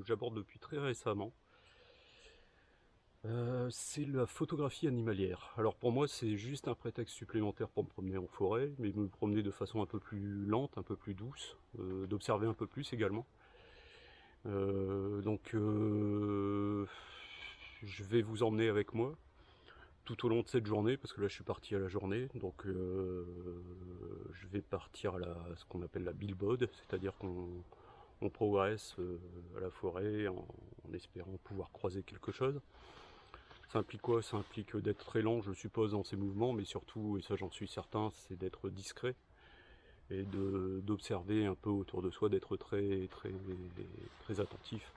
j'aborde depuis très récemment. C'est la photographie animalière. Alors pour moi, c'est juste un prétexte supplémentaire pour me promener en forêt, mais me promener de façon un peu plus lente, un peu plus douce, d'observer un peu plus également. Je vais vous emmener avec moi tout au long de cette journée, parce que là je suis parti à la journée, donc je vais partir à ce qu'on appelle la billbode, c'est-à-dire qu'on progresse à la forêt en espérant pouvoir croiser quelque chose. Ça implique quoi? Ça implique d'être très lent, je suppose, dans ses mouvements, mais surtout, et ça j'en suis certain, c'est d'être discret et d'observer un peu autour de soi, d'être très attentif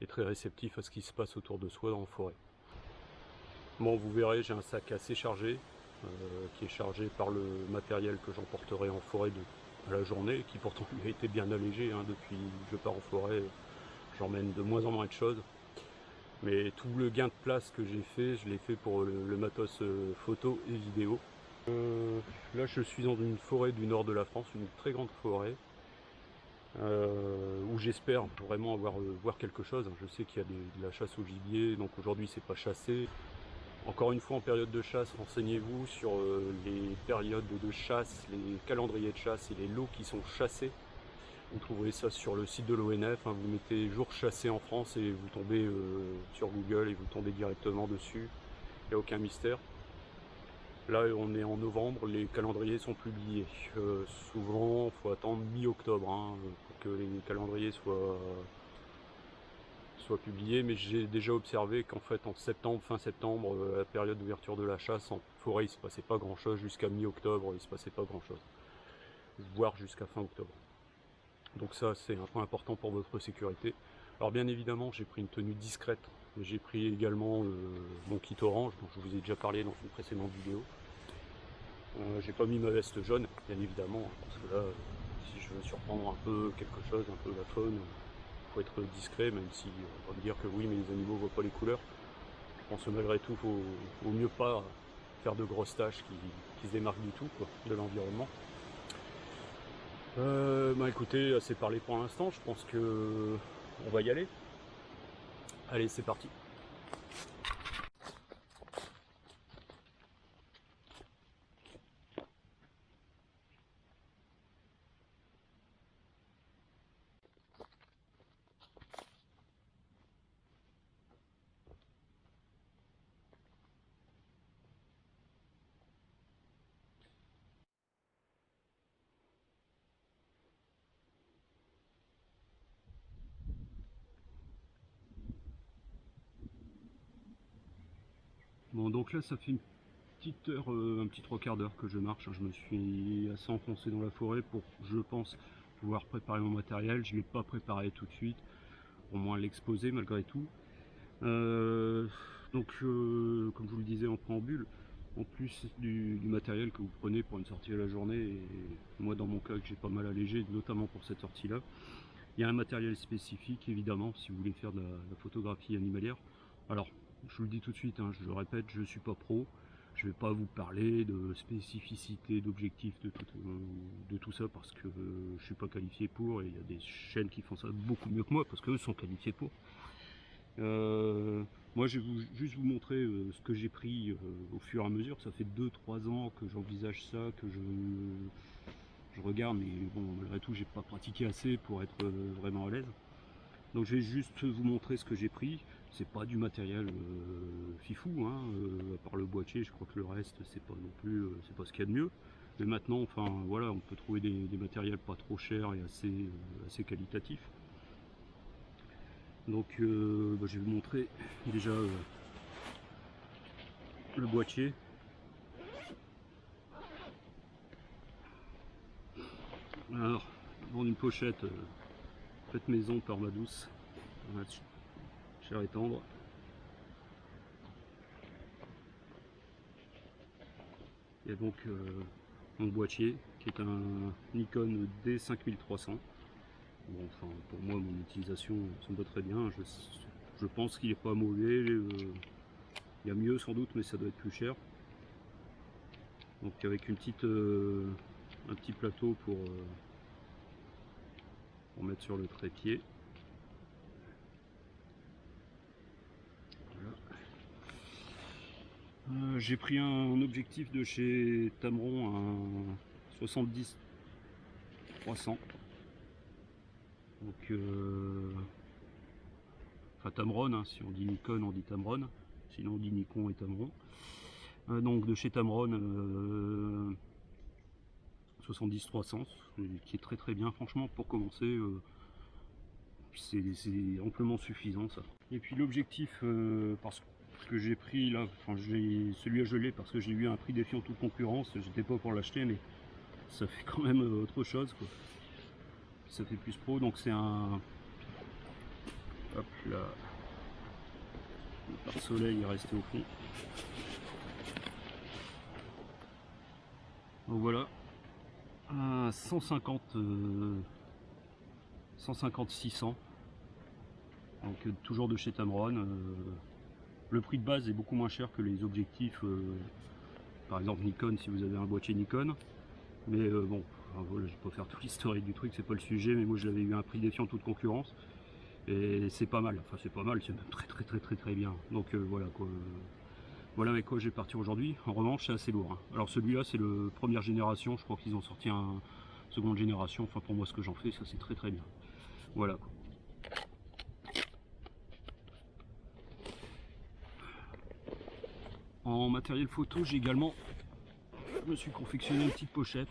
et très réceptif à ce qui se passe autour de soi en forêt. Bon, vous verrez, j'ai un sac assez chargé, qui est chargé par le matériel que j'emporterai en forêt à la journée, qui pourtant a été bien allégé, hein, depuis que je pars en forêt, j'emmène de moins en moins de choses. Mais tout le gain de place que j'ai fait, je l'ai fait pour le matos photo et vidéo. Là je suis dans une forêt du nord de la France, une très grande forêt, où j'espère vraiment voir quelque chose. Je sais qu'il y a de la chasse au gibier, donc aujourd'hui c'est pas chassé. Encore une fois, en période de chasse, renseignez-vous sur les périodes de chasse, les calendriers de chasse et les lots qui sont chassés. Vous trouverez ça sur le site de l'ONF, hein, vous mettez jour chassé en France et vous tombez sur Google et vous tombez directement dessus. Il n'y a aucun mystère. Là on est en novembre, les calendriers sont publiés. Souvent il faut attendre mi-octobre, hein, pour que les calendriers soient publiés, mais j'ai déjà observé qu'en fait en septembre, fin septembre, la période d'ouverture de la chasse en forêt, il se passait pas grand chose, jusqu'à mi-octobre il se passait pas grand chose, voire jusqu'à fin octobre. Donc ça c'est un point important pour votre sécurité. Alors bien évidemment j'ai pris une tenue discrète, mais j'ai pris également mon kit orange dont je vous ai déjà parlé dans une précédente vidéo. J'ai pas mis ma veste jaune bien évidemment, parce que là si je veux surprendre un peu quelque chose, un peu la faune, faut être discret, même si on va me dire que oui mais les animaux voient pas les couleurs. Je pense que malgré tout vaut mieux pas faire de grosses taches qui se démarquent du tout quoi, de l'environnement. Bah écoutez, assez parlé pour l'instant, je pense que on va y aller. Allez, c'est parti. Bon, donc là, ça fait une petite heure, un petit 3/4 d'heure que je marche. Je me suis assez enfoncé dans la forêt pour, je pense, pouvoir préparer mon matériel. Je ne l'ai pas préparé tout de suite, au moins l'exposer malgré tout. Comme je vous le disais en préambule, en plus du matériel que vous prenez pour une sortie à la journée, et moi dans mon cas que j'ai pas mal allégé, notamment pour cette sortie là, il y a un matériel spécifique évidemment si vous voulez faire de la photographie animalière. Alors je vous le dis tout de suite, hein, je le répète, je suis pas pro, je vais pas vous parler de spécificité, d'objectifs, de tout ça, parce que je suis pas qualifié pour, et il y a des chaînes qui font ça beaucoup mieux que moi parce qu'eux sont qualifiés pour. Moi je vais juste vous montrer ce que j'ai pris au fur et à mesure. Ça fait 2-3 ans que j'envisage ça, que je regarde, mais bon malgré tout j'ai pas pratiqué assez pour être vraiment à l'aise. Donc je vais juste vous montrer ce que j'ai pris. C'est pas du matériel fifou, hein, à part le boîtier, je crois que le reste c'est pas non plus, c'est pas ce qu'il y a de mieux. Mais maintenant, enfin voilà, on peut trouver des matériels pas trop chers et assez qualitatifs. Donc je vais vous montrer déjà le boîtier. Alors, dans une pochette faite maison par ma douce, chère et tendre. Il y a donc mon boîtier qui est un Nikon D5300. Bon, enfin, pour moi, mon utilisation ça me va très bien. Je pense qu'il n'est pas mauvais. Il y a mieux sans doute, mais ça doit être plus cher. Donc avec un petit plateau pour, mettre sur le trépied. J'ai pris un objectif de chez Tamron, un 70-300. Donc, enfin Tamron, hein, si on dit Nikon, on dit Tamron. Sinon on dit Nikon et Tamron. Donc de chez Tamron, 70-300, qui est très très bien, franchement, pour commencer. C'est amplement suffisant ça. Et puis l'objectif, parce que j'ai pris là, enfin celui-là je l'ai parce que j'ai eu un prix défiant toute concurrence, j'étais pas pour l'acheter, mais ça fait quand même autre chose quoi. Ça fait plus pro, donc c'est un, hop là, le pare-soleil est resté au fond. Donc voilà, un 150-600, donc toujours de chez Tamron. Le prix de base est beaucoup moins cher que les objectifs, par exemple Nikon si vous avez un boîtier Nikon. Mais bon, enfin, voilà, je vais pas faire tout l'historique du truc, c'est pas le sujet, mais moi je l'avais eu à un prix défiant toute concurrence. Et c'est pas mal, enfin c'est pas mal, c'est même très bien. Donc voilà quoi. Voilà avec quoi je vais partir aujourd'hui. En revanche c'est assez lourd, hein. Alors celui-là c'est le première génération, je crois qu'ils ont sorti un seconde génération, enfin pour moi ce que j'en fais, ça c'est très bien. Voilà quoi. En matériel photo, j'ai également, je me suis confectionné une petite pochette.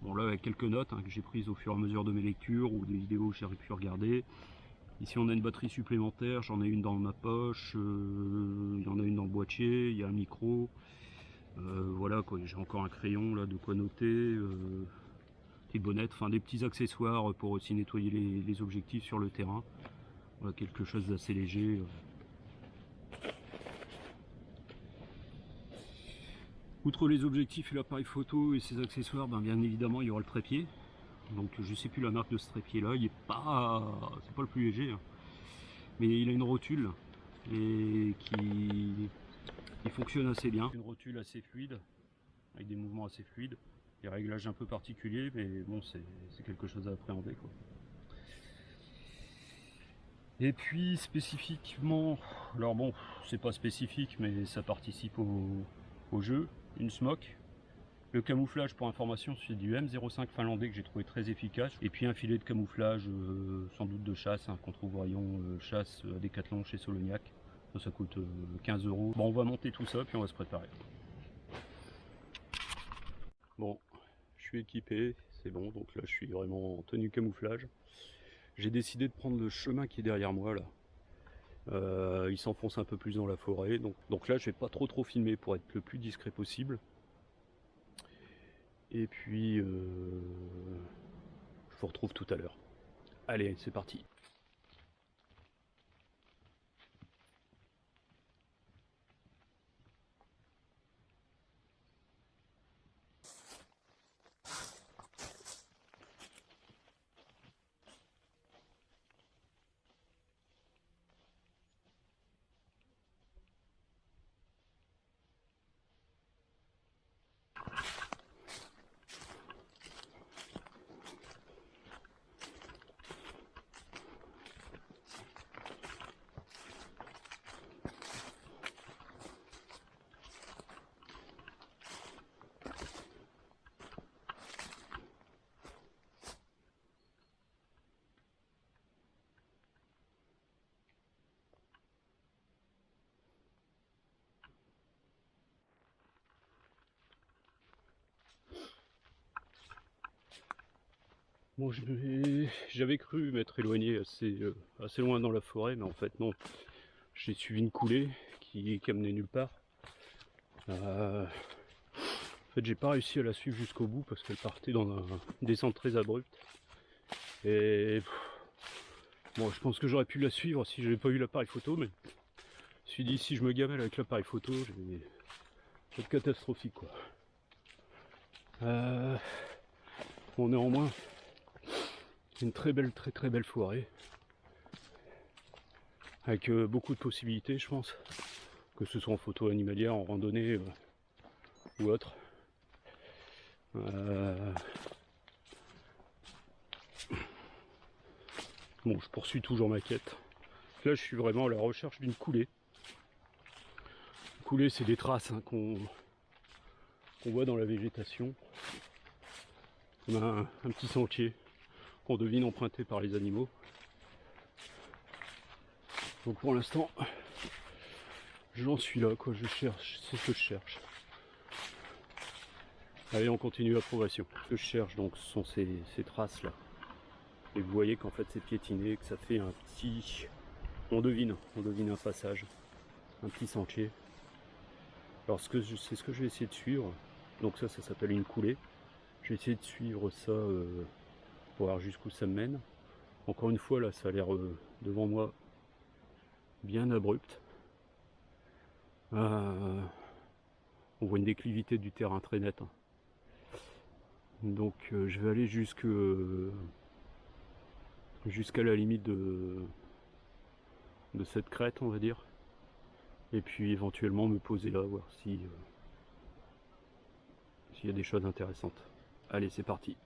Bon là avec quelques notes hein, que j'ai prises au fur et à mesure de mes lectures ou des vidéos que j'ai pu regarder. Ici on a une batterie supplémentaire, j'en ai une dans ma poche, il y en a une dans le boîtier, il y a un micro. Voilà quoi, j'ai encore un crayon là de quoi noter, des bonnettes, enfin des petits accessoires pour aussi nettoyer les objectifs sur le terrain. Voilà, quelque chose d'assez léger. Outre les objectifs et l'appareil photo et ses accessoires, ben bien évidemment il y aura le trépied. Donc je sais plus la marque de ce trépied là, il est pas, c'est pas le plus léger, hein. Mais il a une rotule et qui fonctionne assez bien. Une rotule assez fluide, avec des mouvements assez fluides, des réglages un peu particuliers, mais bon c'est quelque chose à appréhender quoi. Et puis spécifiquement, alors bon c'est pas spécifique mais ça participe au jeu, une smoke. Le camouflage pour information c'est du M05 finlandais que j'ai trouvé très efficace. Et puis un filet de camouflage sans doute de chasse, hein, contre voyons chasse à Decathlon chez Soloniac. Ça coûte 15 €. Bon on va monter tout ça puis on va se préparer. Bon je suis équipé, c'est bon, donc là je suis vraiment en tenue camouflage. J'ai décidé de prendre le chemin qui est derrière moi là. Il s'enfonce un peu plus dans la forêt, donc là je vais pas trop filmer pour être le plus discret possible. Et puis je vous retrouve tout à l'heure. Allez, c'est parti. Bon, j'avais cru m'être éloigné assez loin dans la forêt, mais en fait non. J'ai suivi une coulée qui amenait nulle part. En fait, j'ai pas réussi à la suivre jusqu'au bout parce qu'elle partait dans une descente très abrupte. Et bon, je pense que j'aurais pu la suivre si j'avais pas eu l'appareil photo, mais je me suis dit si je me gamelle avec l'appareil photo, c'est catastrophique quoi. Bon, néanmoins, une très belle forêt avec beaucoup de possibilités, je pense, que ce soit en photo animalière, en randonnée ou autre. Bon, je poursuis toujours ma quête. Là, je suis vraiment à la recherche d'une coulée. Coulées, c'est des traces hein, qu'on voit dans la végétation. On a un petit sentier qu'on devine emprunté par les animaux. Donc pour l'instant, j'en suis là, quoi. Je cherche, c'est ce que je cherche. Allez, on continue la progression. Ce que je cherche, donc, ce sont ces traces-là. Et vous voyez qu'en fait, c'est piétiné, que ça fait un petit... On devine un passage, un petit sentier. Alors, c'est ce que je vais essayer de suivre. Donc ça s'appelle une coulée. Je vais essayer de suivre ça pour voir jusqu'où ça me mène. Encore une fois, là, ça a l'air devant moi bien abrupt. On voit une déclivité du terrain très nette. Hein. Donc je vais aller jusqu'à la limite de cette crête, on va dire. Et puis éventuellement me poser là, voir si s'il y a des choses intéressantes. Allez, c'est parti.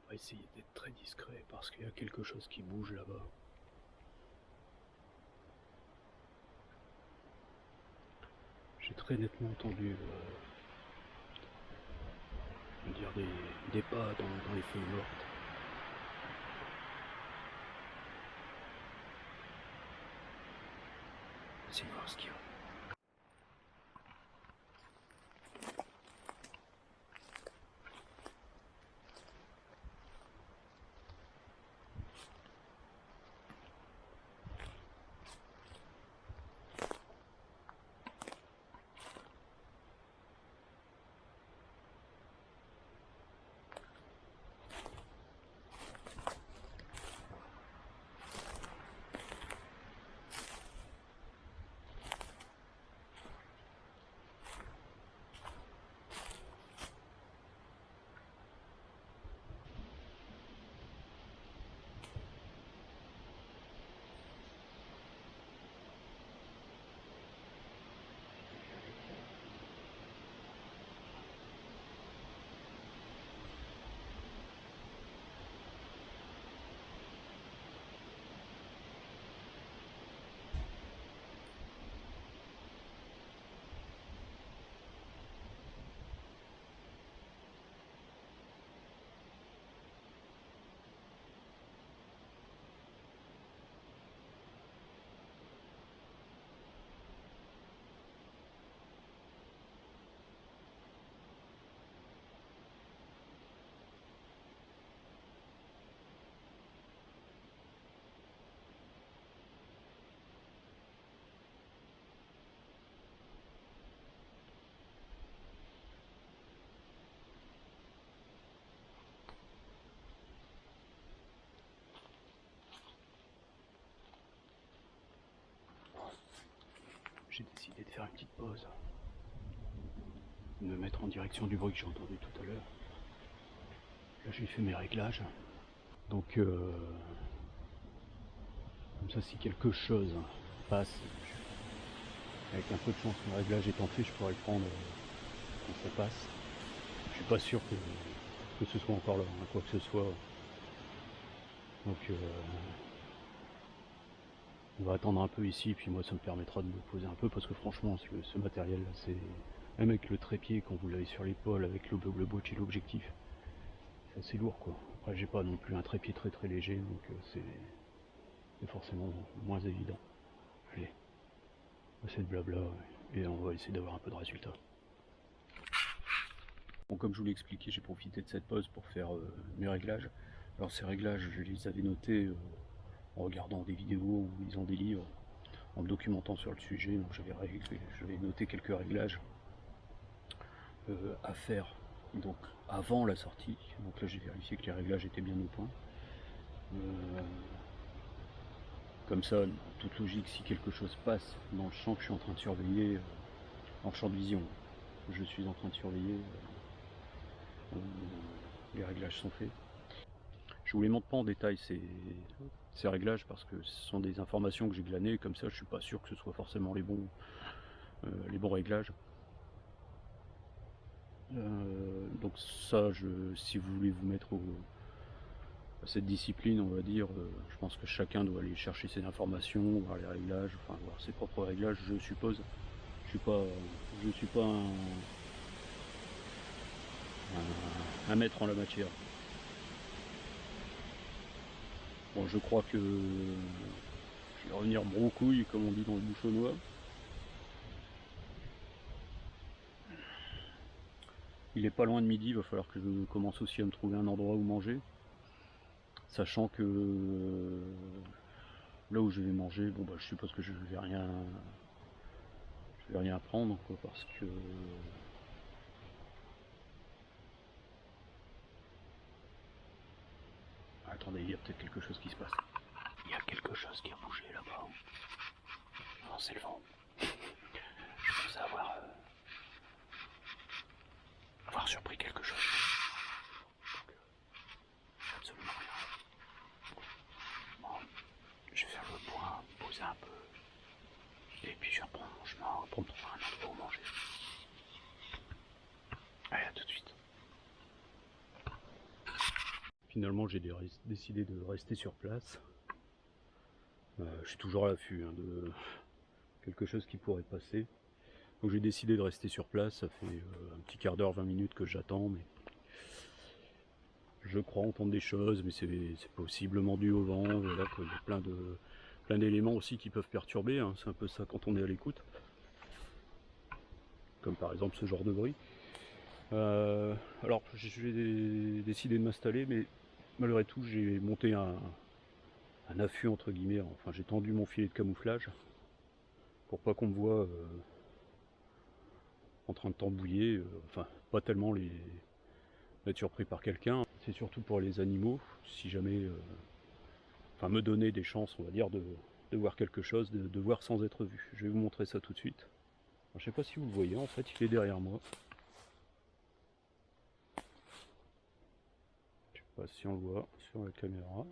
On va essayer d'être très discret parce qu'il y a quelque chose qui bouge là-bas. J'ai très nettement entendu dire des pas dans les feuilles mortes. C'est voir ce qu'il y a. J'ai décidé de faire une petite pause, de me mettre en direction du bruit que j'ai entendu tout à l'heure. Là j'ai fait mes réglages, donc comme ça si quelque chose passe, avec un peu de chance mon réglage étant fait, je pourrais le prendre quand ça passe. Je suis pas sûr que ce soit encore là, hein, quoi que ce soit. Donc on va attendre un peu ici, puis moi ça me permettra de me poser un peu, parce que franchement ce matériel là, c'est même avec le trépied quand vous l'avez sur l'épaule, avec le boîtier, l'objectif, c'est assez lourd quoi. Après j'ai pas non plus un trépied très très léger, donc c'est forcément moins évident. Allez, assez de blabla, et on va essayer d'avoir un peu de résultat. Bon, comme je vous l'ai expliqué, j'ai profité de cette pause pour faire mes réglages. Alors ces réglages, je les avais notés en regardant des vidéos ou lisant des livres, en me documentant sur le sujet. Donc j'avais noté quelques réglages à faire donc avant la sortie. Donc là j'ai vérifié que les réglages étaient bien au point. Comme ça, en toute logique, si quelque chose passe dans le champ que je suis en train de surveiller, en champ de vision, je suis en train de surveiller, les réglages sont faits. Je vous les montre pas en détail ces réglages parce que ce sont des informations que j'ai glanées, comme ça je suis pas sûr que ce soit forcément les bons réglages. Donc ça, si vous voulez vous mettre à cette discipline, on va dire, je pense que chacun doit aller chercher ses informations, voir les réglages, enfin voir ses propres réglages, je suppose. Je suis pas un maître en la matière. Bon, je crois que je vais revenir brocouille, comme on dit dans le bouchonnois. Il est pas loin de midi, il va falloir que je commence aussi à me trouver un endroit où manger. Sachant que là où je vais manger, bon bah je suppose que je vais rien prendre quoi, parce que attendez, il y a peut-être quelque chose qui se passe. Il y a quelque chose qui a bougé là-bas. Non, c'est le vent. Je pense avoir surpris quelque chose. Donc, absolument rien. Bon, je vais faire le point, poser un peu. Et puis je reprends mon chemin pour me trouver un endroit où manger. Allez, à tout de suite. Finalement, j'ai décidé de rester sur place. Je suis toujours à l'affût de quelque chose qui pourrait passer. Donc j'ai décidé de rester sur place. Ça fait un petit quart d'heure, 20 minutes que j'attends, mais je crois entendre des choses, mais c'est possiblement dû au vent. Voilà, quoi. Il y a plein d'éléments aussi qui peuvent perturber. Hein. C'est un peu ça quand on est à l'écoute. Comme par exemple ce genre de bruit. Alors j'ai décidé de m'installer, mais malgré tout j'ai monté un affût entre guillemets. Enfin, j'ai tendu mon filet de camouflage pour pas qu'on me voit en train de tambouiller. Enfin, pas tellement être surpris par quelqu'un. C'est surtout pour les animaux, si jamais, enfin, me donner des chances, on va dire, de voir quelque chose, de voir sans être vu. Je vais vous montrer ça tout de suite. Alors, je sais pas si vous le voyez, en fait, il est derrière moi. Je sais pas si on le voit sur la caméra.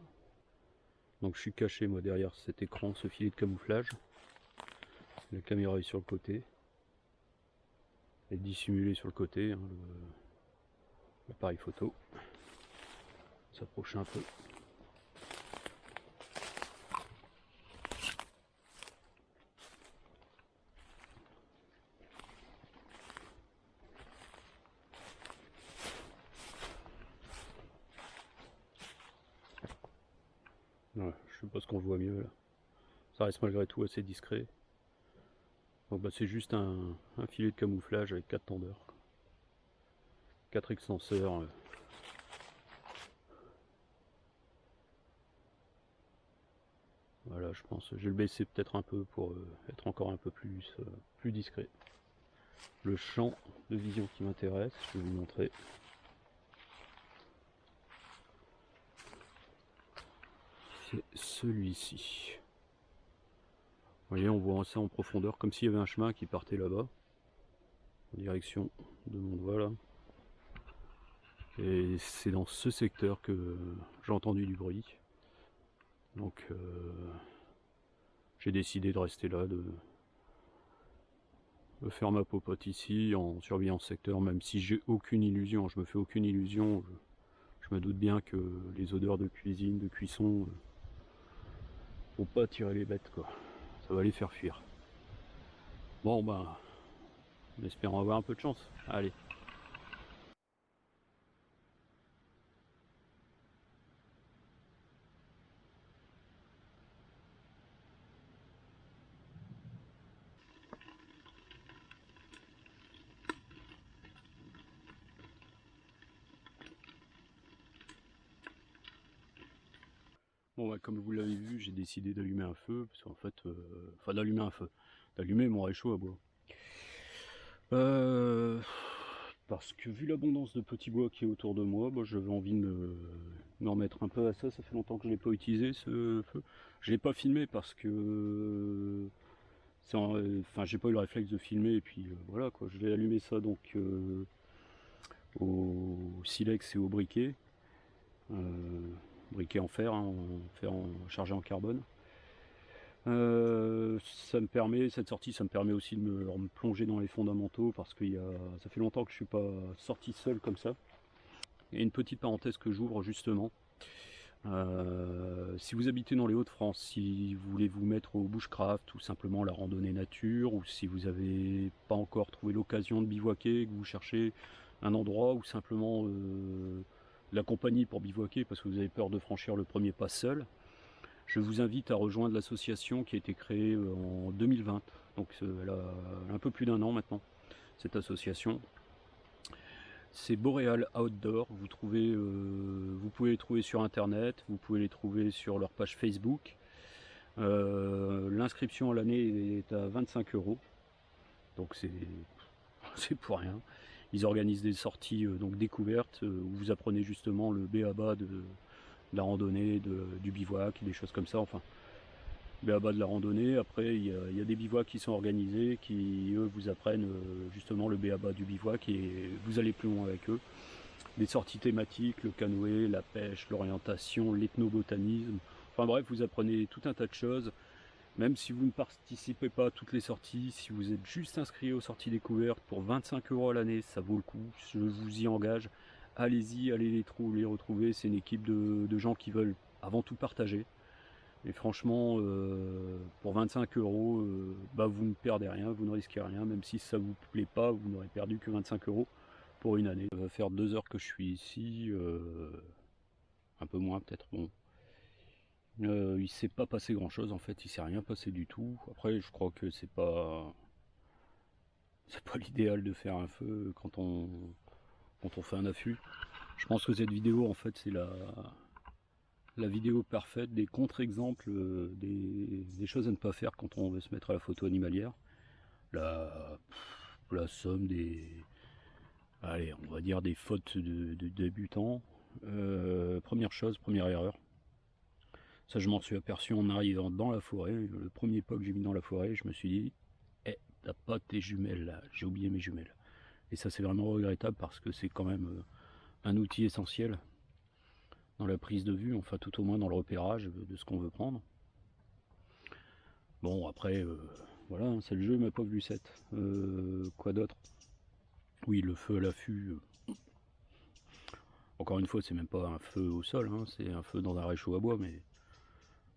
Donc je suis caché moi derrière cet écran, ce filet de camouflage. La caméra est sur le côté. Elle est dissimulée sur le côté, hein, l'appareil photo. S'approcher un peu. Ouais, je sais pas ce qu'on voit mieux là. Ça reste malgré tout assez discret. Donc bah, c'est juste un filet de camouflage avec 4 tendeurs. 4 extenseurs. Voilà, je pense. Je vais le baisser peut-être un peu pour être encore un peu plus discret. Le champ de vision qui m'intéresse, je vais vous montrer. C'est celui-ci. Vous voyez, on voit ça en profondeur, comme s'il y avait un chemin qui partait là-bas, en direction de mon doigt là. Et c'est dans ce secteur que j'ai entendu du bruit. Donc j'ai décidé de rester là, de faire ma popote ici en surveillant ce secteur, même si j'ai aucune illusion, je me fais aucune illusion. Je me doute bien que les odeurs de cuisine, de cuisson, vont pas attirer les bêtes quoi. Ça va les faire fuir. Bon bah, en espérant avoir un peu de chance. Allez. Bon bah, comme vous l'avez vu, j'ai décidé d'allumer un feu, parce qu'en fait, enfin d'allumer mon réchaud à bois. Parce que vu l'abondance de petits bois qui est autour de moi, bah, j'avais envie me remettre un peu à ça. Ça fait longtemps que je ne l'ai pas utilisé ce feu. Je ne l'ai pas filmé parce que enfin, j'ai pas eu le réflexe de filmer et puis voilà quoi. Je vais allumer ça donc au silex et au briquet. Briquet en fer, hein, chargé en carbone. Ça me permet, cette sortie, ça me permet aussi de me plonger dans les fondamentaux parce que ça fait longtemps que je suis pas sorti seul comme ça. Et une petite parenthèse que j'ouvre justement. Si vous habitez dans les Hauts-de-France, si vous voulez vous mettre au bushcraft ou simplement la randonnée nature, ou si vous n'avez pas encore trouvé l'occasion de bivouaquer, que vous cherchez un endroit ou simplement la compagnie pour bivouaquer parce que vous avez peur de franchir le premier pas seul, je vous invite à rejoindre l'association qui a été créée en 2020, donc elle a un peu plus d'1 an maintenant, cette association. C'est Boreal Outdoor, vous pouvez les trouver sur internet, vous pouvez les trouver sur leur page Facebook. L'inscription à l'année est à 25 €, donc c'est pour rien. Ils organisent des sorties donc découvertes où vous apprenez justement le b.a.-ba de la randonnée, du bivouac, des choses comme ça. Enfin, b.a.-ba de la randonnée. Après, il y a des bivouacs qui sont organisés, qui eux vous apprennent justement le b.a.-ba du bivouac et vous allez plus loin avec eux. Des sorties thématiques, le canoë, la pêche, l'orientation, l'ethnobotanisme. Enfin bref, vous apprenez tout un tas de choses. Même si vous ne participez pas à toutes les sorties, si vous êtes juste inscrit aux sorties découvertes pour 25 € à l'année, ça vaut le coup, je vous y engage. Allez-y, allez les retrouver, c'est une équipe de gens qui veulent avant tout partager. Et franchement, pour 25 €, bah vous ne perdez rien, vous ne risquez rien, même si ça vous plaît pas, vous n'aurez perdu que 25 € pour une année. Ça va faire 2 heures que je suis ici, un peu moins peut-être, bon. Il s'est pas passé grand chose en fait, il s'est rien passé du tout. Après je crois que c'est pas l'idéal de faire un feu quand on fait un affût. Je pense que cette vidéo en fait c'est la vidéo parfaite des contre-exemples des choses à ne pas faire quand on veut se mettre à la photo animalière. La somme allez, on va dire des fautes de débutants. Première erreur. Ça, je m'en suis aperçu en arrivant dans la forêt. Le premier pas que j'ai mis dans la forêt, je me suis dit, t'as pas tes jumelles là, j'ai oublié mes jumelles. Et ça, c'est vraiment regrettable parce que c'est quand même un outil essentiel dans la prise de vue, enfin tout au moins dans le repérage de ce qu'on veut prendre. Bon, après, voilà, hein, c'est le jeu, ma pauvre Lucette. Quoi d'autre? Oui, le feu à l'affût. Encore une fois, c'est même pas un feu au sol, hein, c'est un feu dans un réchaud à bois, mais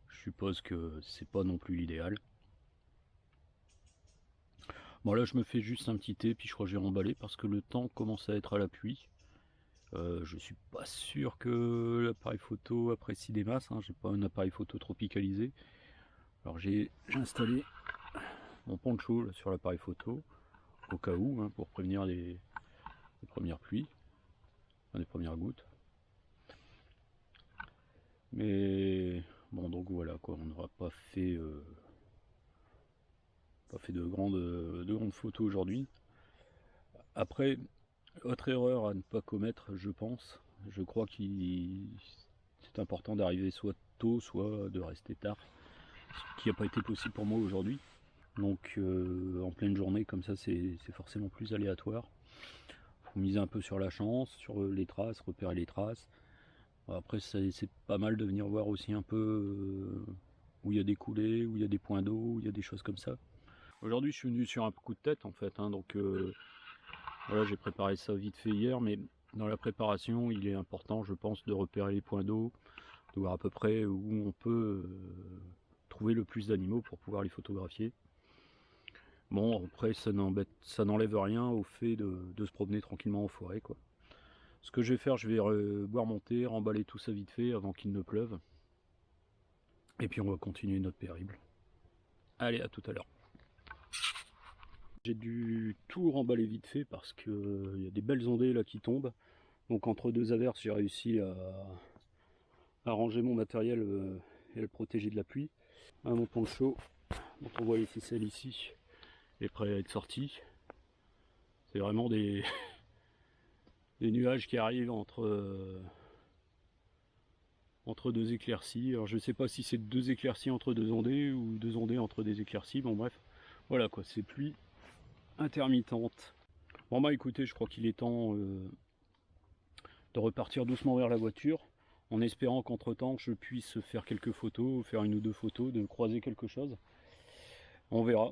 je suppose que c'est pas non plus l'idéal. Bon là je me fais juste un petit thé puis je crois que j'ai remballé parce que le temps commence à être à la pluie. Je suis pas sûr que l'appareil photo apprécie des masses, hein. J'ai pas un appareil photo tropicalisé. Alors j'ai installé mon poncho là, sur l'appareil photo au cas où, hein, pour prévenir les premières pluies, enfin, les premières gouttes. Mais bon donc voilà quoi, on n'aura pas fait de grandes photos aujourd'hui. Après, autre erreur à ne pas commettre, je pense, je crois qu'il c'est important d'arriver soit tôt, soit de rester tard, ce qui n'a pas été possible pour moi aujourd'hui. Donc en pleine journée, comme ça, c'est forcément plus aléatoire. Faut miser un peu sur la chance, sur les traces, repérer les traces. Après, c'est pas mal de venir voir aussi un peu où il y a des coulées, où il y a des points d'eau, où il y a des choses comme ça. Aujourd'hui, je suis venu sur un coup de tête en fait, hein, donc voilà, j'ai préparé ça vite fait hier, mais dans la préparation, il est important, je pense, de repérer les points d'eau, de voir à peu près où on peut trouver le plus d'animaux pour pouvoir les photographier. Bon, après, ça n'enlève rien au fait de se promener tranquillement en forêt, quoi. Ce que je vais faire, je vais boire mon thé, remballer tout ça vite fait avant qu'il ne pleuve. Et puis on va continuer notre périple. Allez, à tout à l'heure. J'ai dû tout remballer vite fait parce qu'il y a des belles ondées là qui tombent. Donc entre deux averses, j'ai réussi à ranger mon matériel et à le protéger de la pluie. Mon poncho, dont on voit les ficelles ici, est prêt à être sorti. C'est vraiment des nuages qui arrivent entre entre deux éclaircies. Alors je sais pas si c'est deux éclaircies entre deux ondées ou deux ondées entre des éclaircies. Bon bref, voilà quoi, c'est pluie intermittente. Bon bah écoutez, je crois qu'il est temps de repartir doucement vers la voiture, en espérant qu'entre temps je puisse faire quelques photos, faire une ou deux photos, de croiser quelque chose. On verra.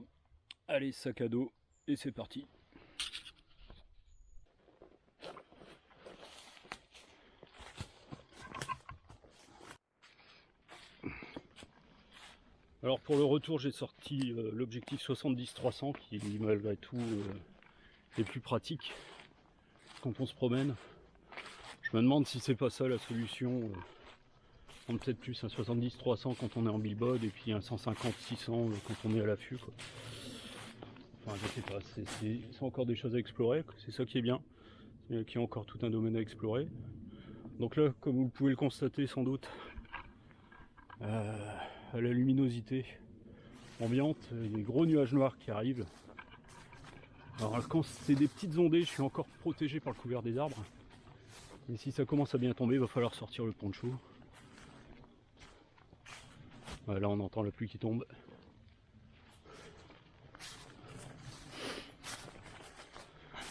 Allez, sac à dos, et c'est parti. Alors pour le retour, j'ai sorti l'objectif 70-300 qui malgré tout est plus pratique quand on se promène. Je me demande si c'est pas ça la solution. On peut-être plus un 70-300 quand on est en billboard et puis un 150-600 quand on est à l'affût. Enfin je sais pas, c'est encore des choses à explorer, c'est ça qui est bien. Il y a encore tout un domaine à explorer. Donc là, comme vous pouvez le constater sans doute, à la luminosité ambiante, il y a des gros nuages noirs qui arrivent. Alors quand c'est des petites ondées, je suis encore protégé par le couvert des arbres. Mais si ça commence à bien tomber, il va falloir sortir le poncho. Là on entend la pluie qui tombe.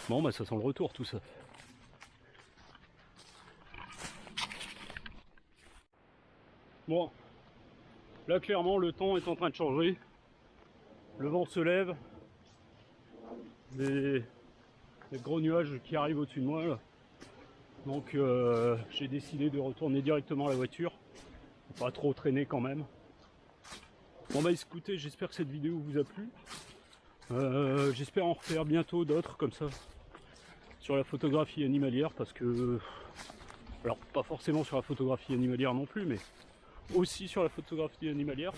Bon bah ça sent le retour tout ça. Bon, là clairement le temps est en train de changer. Le vent se lève. Des gros nuages qui arrivent au-dessus de moi là. Donc j'ai décidé de retourner directement à la voiture. Pas trop traîner quand même. Bon bah écoutez, j'espère que cette vidéo vous a plu. J'espère en refaire bientôt d'autres comme ça sur la photographie animalière, parce que, alors pas forcément sur la photographie animalière non plus, mais aussi sur la photographie animalière,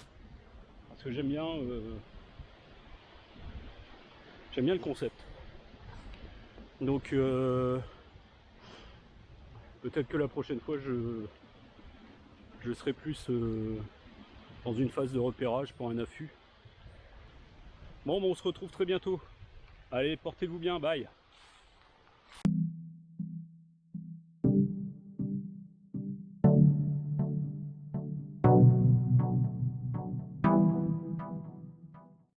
parce que j'aime bien le concept. Donc peut-être que la prochaine fois je serai plus dans une phase de repérage pour un affût. Bon, on se retrouve très bientôt. Allez, portez-vous bien, bye.